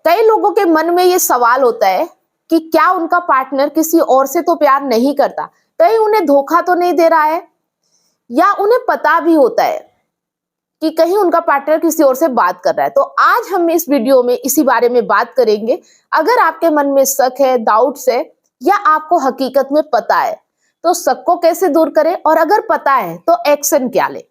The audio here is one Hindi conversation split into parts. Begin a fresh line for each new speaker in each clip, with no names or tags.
कई लोगों के मन में ये सवाल होता है कि क्या उनका पार्टनर किसी और से तो प्यार नहीं करता, कहीं उन्हें धोखा तो नहीं दे रहा है, या उन्हें पता भी होता है कि कहीं उनका पार्टनर किसी और से बात कर रहा है। तो आज हम इस वीडियो में इसी बारे में बात करेंगे। अगर आपके मन में शक है, डाउट्स है, या आपको हकीकत में पता है, तो शक को कैसे दूर करें, और अगर पता है तो एक्शन क्या ले।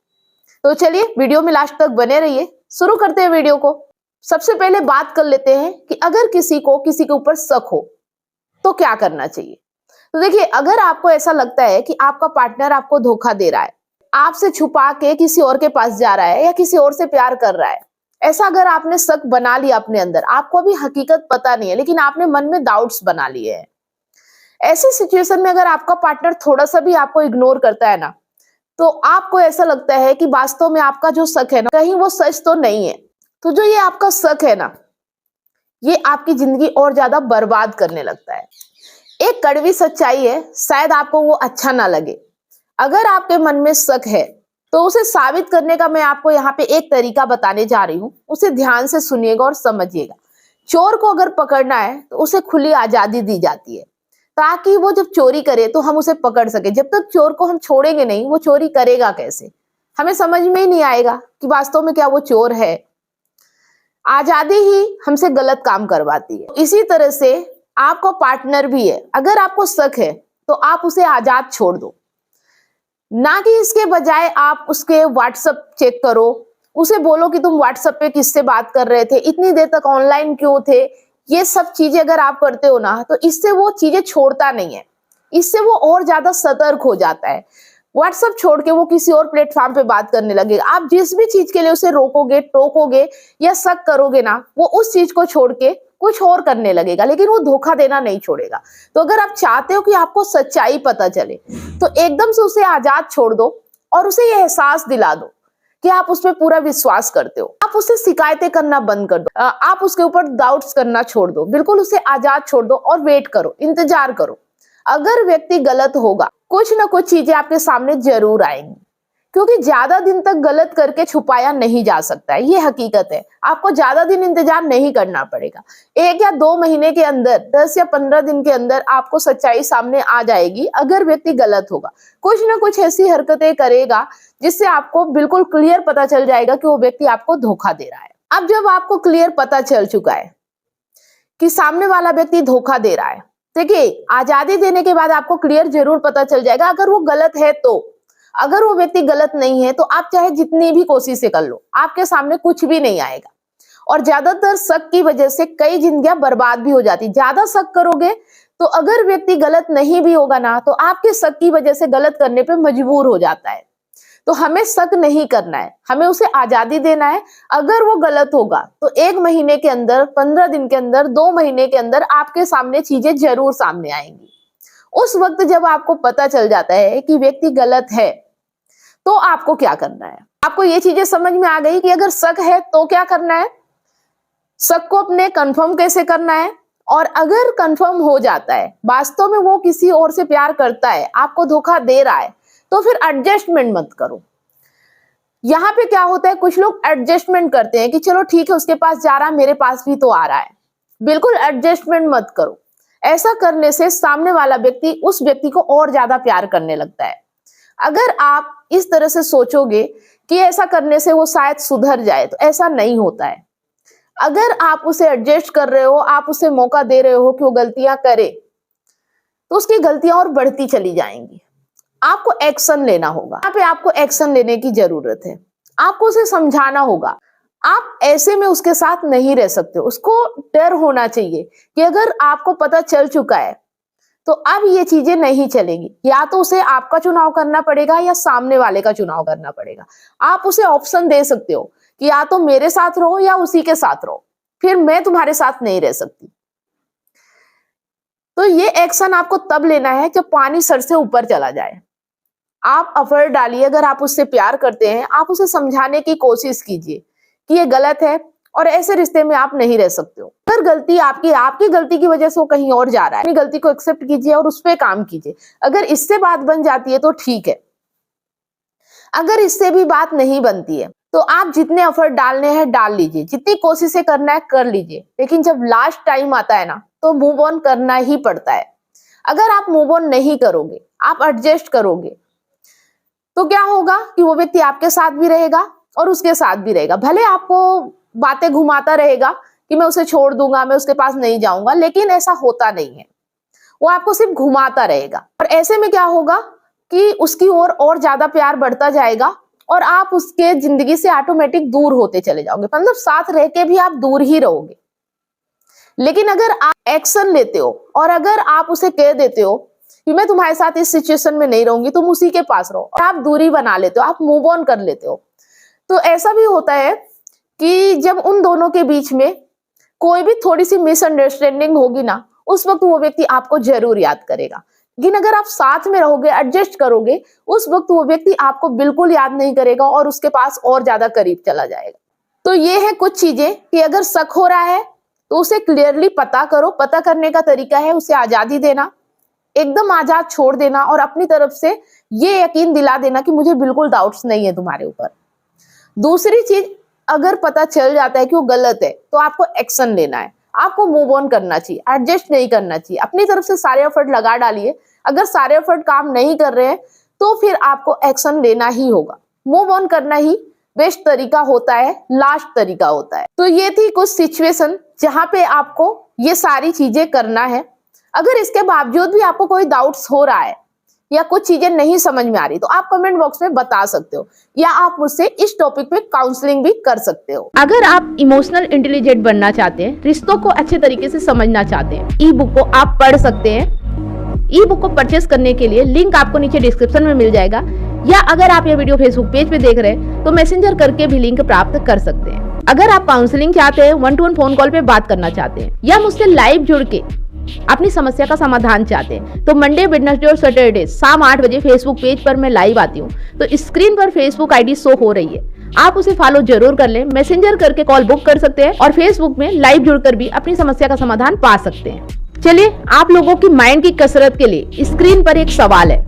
तो चलिए वीडियो में लास्ट तक बने रहिए। शुरू करते हैं वीडियो को। सबसे पहले बात कर लेते हैं कि अगर किसी के ऊपर शक हो तो क्या करना चाहिए। तो देखिए, अगर आपको ऐसा लगता है कि आपका पार्टनर आपको धोखा दे रहा है, आपसे छुपा के किसी और के पास जा रहा है, या किसी और से प्यार कर रहा है, ऐसा अगर आपने शक बना लिया अपने अंदर, आपको अभी हकीकत पता नहीं है लेकिन आपने मन में डाउट्स बना लिए हैं, ऐसी सिचुएशन में अगर आपका पार्टनर थोड़ा सा भी आपको इग्नोर करता है ना, तो आपको ऐसा लगता है कि वास्तव में आपका जो शक है ना, कहीं वो सच तो नहीं है। तो जो ये आपका शक है ना, ये आपकी जिंदगी और ज्यादा बर्बाद करने लगता है। एक कड़वी सच्चाई है, शायद आपको वो अच्छा ना लगे। अगर आपके मन में शक है तो उसे साबित करने का मैं आपको यहाँ पे एक तरीका बताने जा रही हूँ। उसे ध्यान से सुनिएगा और समझिएगा। चोर को अगर पकड़ना है तो उसे खुली आजादी दी जाती है, ताकि वो जब चोरी करे तो हम उसे पकड़ सके। जब तक चोर को हम छोड़ेंगे नहीं, वो चोरी करेगा कैसे, हमें समझ में ही नहीं आएगा कि वास्तव में क्या वो चोर है। आजादी ही हमसे गलत काम करवाती है। इसी तरह से आपको पार्टनर भी है, अगर आपको शक है तो आप उसे आजाद छोड़ दो, ना कि इसके बजाय आप उसके व्हाट्सएप चेक करो, उसे बोलो कि तुम व्हाट्सएप पे किससे बात कर रहे थे, इतनी देर तक ऑनलाइन क्यों थे। ये सब चीजें अगर आप करते हो ना, तो इससे वो चीजें छोड़ता नहीं है, इससे वो और ज्यादा सतर्क हो जाता है। व्हाट्सएप छोड़ के वो किसी और प्लेटफॉर्म पे बात करने लगेगा। आप जिस भी चीज के लिए उसे रोकोगे, टोकोगे या शक करोगे ना, वो उस चीज को छोड़ के कुछ और करने लगेगा, लेकिन वो धोखा देना नहीं छोड़ेगा। तो अगर आप चाहते हो कि आपको सच्चाई पता चले, तो एकदम से उसे आजाद छोड़ दो और उसे ये एहसास दिला दो कि आप उस पर पूरा विश्वास करते हो। आप उसे शिकायतें करना बंद कर दो, आप उसके ऊपर डाउट्स करना छोड़ दो, बिल्कुल उसे आजाद छोड़ दो और वेट करो, इंतजार करो। अगर व्यक्ति गलत होगा, कुछ ना कुछ चीजें आपके सामने जरूर आएंगी, क्योंकि ज्यादा दिन तक गलत करके छुपाया नहीं जा सकता है, ये हकीकत है। आपको ज्यादा दिन इंतजार नहीं करना पड़ेगा। 1 या 2 महीने के अंदर, 10 या 15 दिन के अंदर आपको सच्चाई सामने आ जाएगी। अगर व्यक्ति गलत होगा, कुछ ना कुछ ऐसी हरकतें करेगा जिससे आपको बिल्कुल क्लियर पता चल जाएगा कि वो व्यक्ति आपको धोखा दे रहा है। अब जब आपको क्लियर पता चल चुका है कि सामने वाला व्यक्ति धोखा दे रहा है, देखिए, आजादी देने के बाद आपको क्लियर जरूर पता चल जाएगा अगर वो गलत है तो। अगर वो व्यक्ति गलत नहीं है तो आप चाहे जितनी भी कोशिशें कर लो, आपके सामने कुछ भी नहीं आएगा। और ज्यादातर शक की वजह से कई जिंदगियां बर्बाद भी हो जाती। ज्यादा शक करोगे तो अगर व्यक्ति गलत नहीं भी होगा ना, तो आपके शक की वजह से गलत करने पे मजबूर हो जाता है। तो हमें शक नहीं करना है, हमें उसे आजादी देना है। अगर वो गलत होगा तो 1 महीने के अंदर, 15 दिन के अंदर, 2 महीने के अंदर आपके सामने चीजें जरूर सामने आएंगी। उस वक्त जब आपको पता चल जाता है कि व्यक्ति गलत है, तो आपको क्या करना है। आपको ये चीजें समझ में आ गई कि अगर शक है तो क्या करना है, शक को अपने कंफर्म कैसे करना है, और अगर कंफर्म हो जाता है वास्तव में वो किसी और से प्यार करता है, आपको धोखा दे रहा है, तो फिर एडजस्टमेंट मत करो। यहाँ पे क्या होता है, कुछ लोग एडजस्टमेंट करते हैं कि चलो ठीक है, उसके पास जा रहा है, मेरे पास भी तो आ रहा है। बिल्कुल एडजस्टमेंट मत करो। ऐसा करने से सामने वाला व्यक्ति उस व्यक्ति को और ज्यादा प्यार करने लगता है। अगर आप इस तरह से सोचोगे कि ऐसा करने से वो शायद सुधर जाए, तो ऐसा नहीं होता है। अगर आप उसे एडजस्ट कर रहे हो, आप उसे मौका दे रहे हो कि वो गलतियां करे, तो उसकी गलतियां और बढ़ती चली जाएंगी। आपको एक्शन लेना होगा। यहाँ पे आपको एक्शन लेने की जरूरत है। आपको उसे समझाना होगा। आप ऐसे में उसके साथ नहीं रह सकते। उसको डर होना चाहिए कि अगर आपको पता चल चुका है तो अब ये चीजें नहीं चलेंगी। या तो उसे आपका चुनाव करना पड़ेगा या सामने वाले का चुनाव करना पड़ेगा। आप उसे ऑप्शन दे सकते हो कि या तो मेरे साथ रहो या उसी के साथ रहो, फिर मैं तुम्हारे साथ नहीं रह सकती। तो ये एक्शन आपको तब लेना है जब पानी सर से ऊपर चला जाए। आप एफर्ट डालिए। अगर आप उससे प्यार करते हैं, आप उसे समझाने की कोशिश कीजिए कि ये गलत है और ऐसे रिश्ते में आप नहीं रह सकते हो। अगर गलती आपकी गलती की वजह से वो कहीं और जा रहा है, अपनी गलती को एक्सेप्ट कीजिए और उस पर काम कीजिए। अगर इससे बात बन जाती है तो ठीक है, अगर इससे भी बात नहीं बनती है तो आप जितने एफर्ट डालने हैं डाल लीजिए, जितनी कोशिशें करना है कर लीजिए, लेकिन जब लास्ट टाइम आता है ना तो मूव ऑन करना ही पड़ता है। अगर आप मूव ऑन नहीं करोगे, आप एडजस्ट करोगे, तो क्या होगा कि वो व्यक्ति आपके साथ भी रहेगा और उसके साथ भी रहेगा। भले आपको बातें घुमाता रहेगा कि मैं उसे छोड़ दूंगा, मैं उसके पास नहीं जाऊंगा, लेकिन ऐसा होता नहीं है। वो आपको सिर्फ घुमाता रहेगा और ऐसे में क्या होगा कि उसकी ओर और ज्यादा प्यार बढ़ता जाएगा और आप उसके जिंदगी से ऑटोमेटिक दूर होते चले जाओगे। मतलब साथ रह के भी आप दूर ही रहोगे। लेकिन अगर आप एक्शन लेते हो और अगर आप उसे कह देते हो कि मैं तुम्हारे साथ इस सिचुएशन में नहीं रहूंगी, तुम उसी के पास रहो, और आप दूरी बना लेते हो, आप मूव ऑन कर लेते हो, तो ऐसा भी होता है कि जब उन दोनों के बीच में कोई भी थोड़ी सी मिसअंडरस्टैंडिंग होगी ना, उस वक्त वो व्यक्ति आपको जरूर याद करेगा। लेकिन अगर आप साथ में रहोगे, एडजस्ट करोगे, उस वक्त वो व्यक्ति आपको बिल्कुल याद नहीं करेगा और उसके पास और ज्यादा करीब चला जाएगा। तो ये है कुछ चीजें कि अगर शक हो रहा है तो उसे क्लियरली पता करो। पता करने का तरीका है उसे आजादी देना, एकदम आजाद छोड़ देना और अपनी तरफ से ये यकीन दिला देना कि मुझे बिल्कुल डाउट्स नहीं है तुम्हारे ऊपर। दूसरी चीज, अगर पता चल जाता है कि वो गलत है तो आपको एक्शन लेना है, आपको मूव ऑन करना चाहिए, एडजस्ट नहीं करना चाहिए। अपनी तरफ से सारे एफर्ट लगा डालिए। अगर सारे एफर्ट काम नहीं कर रहे हैं तो फिर आपको एक्शन लेना ही होगा। मूव ऑन करना ही बेस्ट तरीका होता है, लास्ट तरीका होता है। तो ये थी कुछ सिचुएशन जहां पे आपको ये सारी चीजें करना है। अगर इसके बावजूद भी आपको कोई डाउट्स हो रहा है या कुछ चीजें नहीं समझ में आ रही तो आप कमेंट बॉक्स में बता सकते हो या आप मुझसे इस टॉपिक पे काउंसलिंग भी कर सकते हो।
अगर आप इमोशनल इंटेलिजेंट बनना चाहते हैं, रिश्तों को अच्छे तरीके से समझना चाहते हैं, ई बुक को आप पढ़ सकते हैं। ई बुक को परचेस करने के लिए लिंक आपको नीचे डिस्क्रिप्शन में मिल जाएगा, या अगर आप ये वीडियो फेसबुक पेज पे देख रहे हैं तो मैसेंजर करके भी लिंक प्राप्त कर सकते हैं। अगर आप काउंसलिंग चाहते हैं, 1-to-1 फोन कॉल पे बात करना चाहते हैं, या मुझसे लाइव जुड़ के अपनी समस्या का समाधान चाहते हैं, तो मंडे, वेडनेसडे और सैटरडे शाम 8 बजे फेसबुक पेज पर मैं लाइव आती हूँ। तो स्क्रीन पर फेसबुक आईडी शो हो रही है, आप उसे फॉलो जरूर कर लें। मैसेंजर करके कॉल बुक कर सकते हैं और फेसबुक में लाइव जुड़कर भी अपनी समस्या का समाधान पा सकते हैं। चलिए, आप लोगों की माइंड की कसरत के लिए स्क्रीन पर एक सवाल है।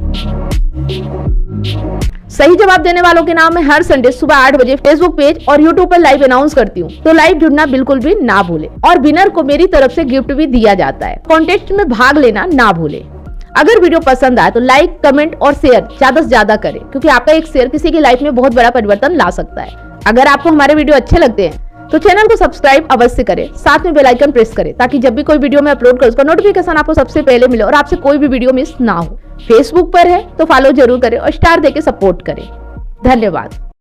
सही जवाब देने वालों के नाम मैं हर संडे सुबह 8 बजे फेसबुक पेज और यूट्यूब पर लाइव अनाउंस करती हूँ, तो लाइव जुड़ना बिल्कुल भी ना भूले। और विनर को मेरी तरफ से गिफ्ट भी दिया जाता है। कॉन्टेस्ट में भाग लेना ना भूले। अगर वीडियो पसंद आए तो लाइक, कमेंट और शेयर ज्यादा से ज्यादा करें, क्योंकि आपका एक शेयर किसी की लाइफ में बहुत बड़ा परिवर्तन ला सकता है। अगर आपको हमारे वीडियो अच्छे लगते हैं तो चैनल को सब्सक्राइब अवश्य करें, साथ में बेल आइकन प्रेस करें, ताकि जब भी कोई वीडियो मैं अपलोड करूं उसका नोटिफिकेशन आपको सबसे पहले मिले और आपसे कोई भी वीडियो मिस ना हो। फेसबुक पर है तो फॉलो जरूर करें और स्टार देके सपोर्ट करें। धन्यवाद।